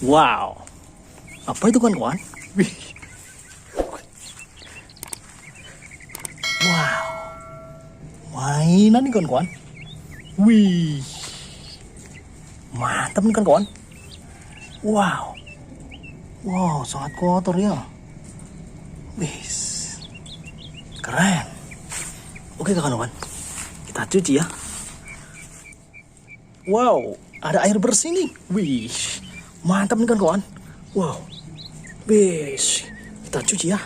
Wow, apa itu kawan-kawan? Wih. Wow, mainan nih kawan-kawan. Wih, mantap nih kawan-kawan. Wow, wow, sangat kotor ya. Wih, keren. Oke kawan-kawan, kita cuci ya. Wow, ada air bersih nih. Wih, mantap nih kawan-kawan. Wow, wih, kita cuci ya.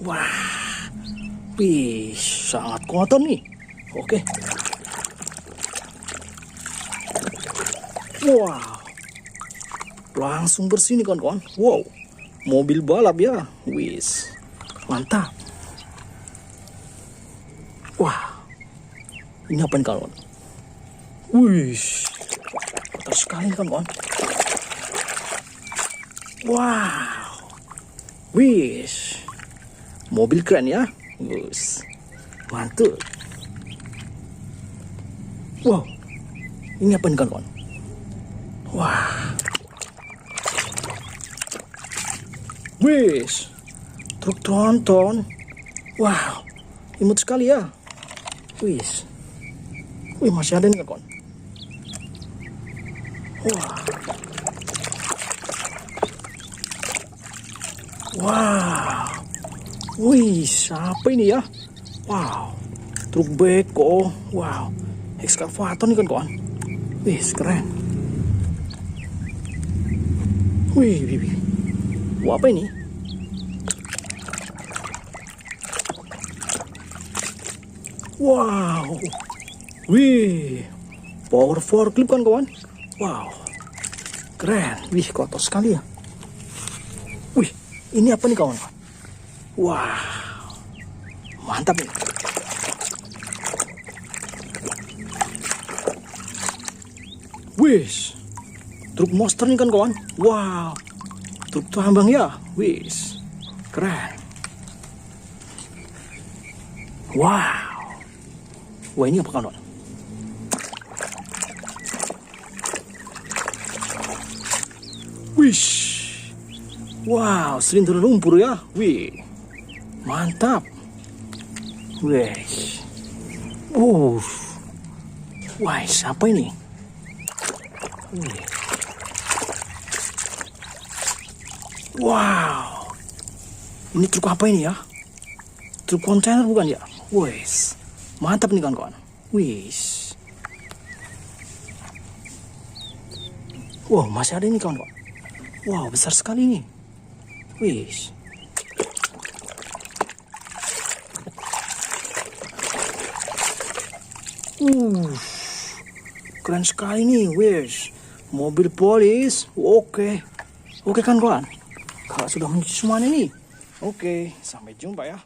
Wah, wih, sangat kotor nih. Oke. Wow, langsung bersih nih kawan-kawan. Wow, mobil balap ya. Wis, mantap. Wah, ini apa nih kawan? Wih, kotor sekali kawan-kawan. Wow, wis, mobil keren ya. Wis, mantul. Wow, ini apa nih kawan-kawan? Wah, wis, truk Tronton. Wow, imut sekali ya. Wis, wih, masih ada nih kawan. Wah, wow, wih, siapa ini ya? Wow, truk Beko. Wow, Excavator nih kawan. Wih, keren. Wih, wih, wih. Wah, apa ini? Wow, wih, power forklift kan kawan. Wow, keren. Wih, kotor sekali ya. Wih, ini apa nih kawan? Wah, mantap nih. Wih, truk monster nih kan kawan. Wow, truk tambang ya. Wih, keren. Wow, wah, ini apa kawan? Wish, wow, Slender Lumpur ya. Wih, mantap. Wih, wah, siapa ini? Wih. Wow, ini truk apa ini ya? Truk kontainer bukan ya? Wih, mantap nih kawan-kawan. Wih, wow, masih ada ini kawan-kawan. Wow, besar sekali nih. Wih, keren sekali nih. Wih, mobil polis. Oke kan kawan? Kalau sudah mencuci semuanya nih. Oke, sampai jumpa ya.